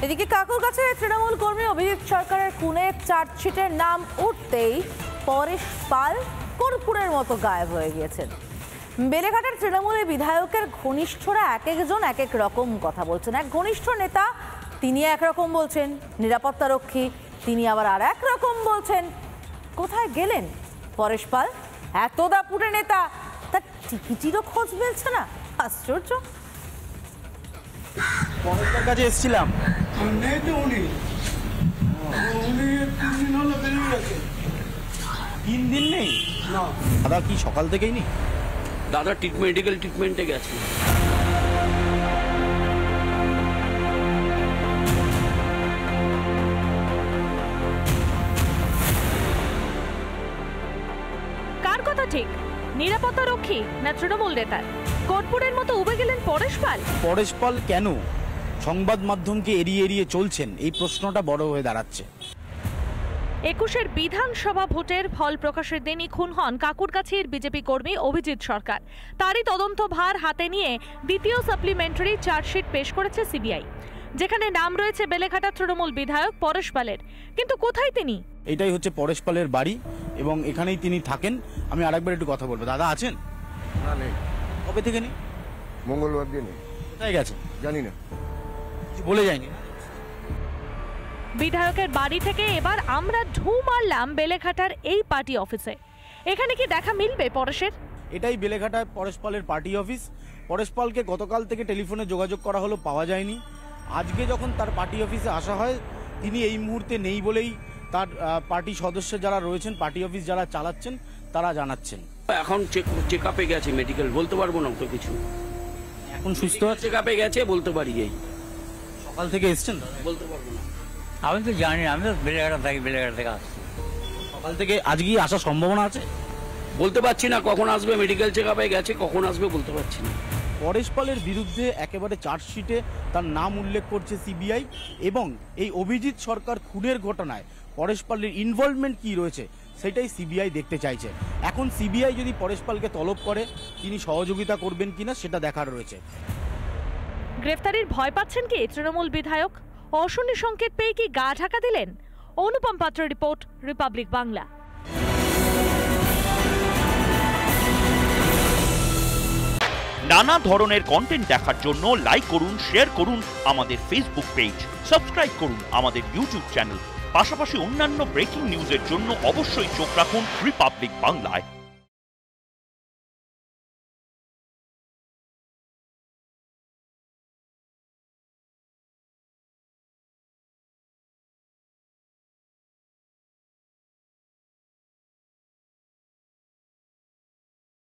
এদিকে কাকুরগাছে তৃণমূল কর্মী অভিজিৎ সরকারের খুনে চার্জশিটের নাম উঠতেই পরেশ পাল কর্পূরের মতো গায়েব হয়ে গিয়েছেন। বেলেঘাটার তৃণমূলের বিধায়কের ঘনিষ্ঠরা এক একজন এক এক রকম কথা বলছেন। এক ঘনিষ্ঠ নেতা তিনি একরকম বলছেন, নিরাপত্তারক্ষী তিনি আবার আর এক রকম বলছেন। কোথায় গেলেন পরেশ পাল? এত দাপুটে নেতা, তার টিকিটিরও খোঁজ মিলছে না। আশ্চর্য। পরেশদার কাছে এসেছিলাম। তিন দিন নেই দাদা? কি সকাল থেকেই নেই দাদা? মেডিকেল ট্রিটমেন্টে গেছে। কার কথা ঠিক, নিরাপত্তারক্ষী না তৃণমূল নেতার? কর্পূরের মতো উবে গেলেন পরেশ পাল। পরেশ পাল কেন সংবাদ মাধ্যমকে এড়িয়ে এড়িয়ে চলছেন, এই প্রশ্নটা বড় হয়ে দাঁড়াচ্ছে। ২১-এর বিধানসভা ভোটের ফল প্রকাশের দিনই খুন হন কাকুরগাছির বিজেপি কর্মী অভিজিৎ সরকার। তারই তদন্ত ভার হাতে নিয়ে দ্বিতীয় সাপ্লিমেন্টারি চার্জশিট পেশ করেছে সিবিআই, যেখানে নাম রয়েছে বেলেঘাটা তৃণমূল বিধায়ক পরেশ পালের। কিন্তু কোথায় তিনি? এটাই হচ্ছে পরেশ পালের বাড়ি এবং এখানেই তিনি থাকেন। আমি আরেকবার একটু কথা বলবো। দাদা আছেন? না, নেই। কবে থেকে নেই? মঙ্গলবার দিয়ে নেই। কোথায় গেছে জানি না, কিছু বলে যায়নি। বিধায়কের বাড়ি থেকে এবার আমরা ঢু মারলাম বেলেঘাটার এই পার্টি অফিসে। এখানে কি দেখা মিলবে পরেশের? এটাই বেলেঘাটায় পরেশ পালের পার্টি অফিস। পরেশ পালকে গতকাল থেকে টেলিফোনে যোগাযোগ করা হলো, পাওয়া যায়নি। আজকে যখন তার পার্টি অফিসে আসা হয়, তিনি এই মুহূর্তে নেই বলেই তার পার্টি সদস্য যারা রয়েছেন, পার্টি অফিস যারা চালাচ্ছেন, তারা জানাচ্ছেন। এখন চেক আপে গেছে মেডিকেল, বলতে পারবো না তো কিছু। এখন সুস্থ আছে? চেক আপে গেছে বলতে পারি। এই সকাল থেকে এসছেন? বলতে পারবো না। আমি তো জানি, আমি তো বেলেঘাটা থাকি, বেলেঘাটা থেকে আসছি। সকাল থেকে আজকেই আসার সম্ভাবনা আছে? বলতে পারছি না কখন আসবে, মেডিকেল চেক আপে গেছে, কখন আসবে বলতে পারছি না। পরেশ পালের বিরুদ্ধে একেবারে চার্জশিটে তার নাম উল্লেখ করছে সিবিআই এবং এই অভিজিৎ সরকার খুনের ঘটনায় পরেশ পালের ইনভলভমেন্ট কি রয়েছে সেটাই সিবিআই দেখতে চাইছে। এখন সিবিআই যদি পরেশ পালকে তলব করে, তিনি সহযোগিতা করবেন কিনা সেটা দেখার রয়েছে। গ্রেফতারির ভয় পাচ্ছেন কি তৃণমূল বিধায়ক? অশনি সংকেত পেয়ে কি গা ঢাকা দিলেন? অনুপম পাত্র রিপোর্ট, রিপাবলিক বাংলা। নানা ধরনের কন্টেন্ট দেখার জন্য লাইক করুন, শেয়ার করুন আমাদের ফেসবুক পেজ, সাবস্ক্রাইব করুন আমাদের ইউটিউব চ্যানেল। পাশাপাশি অন্যান্য ব্রেকিং নিউজের জন্য অবশ্যই চোখ রাখুন রিপাবলিক বাংলায়।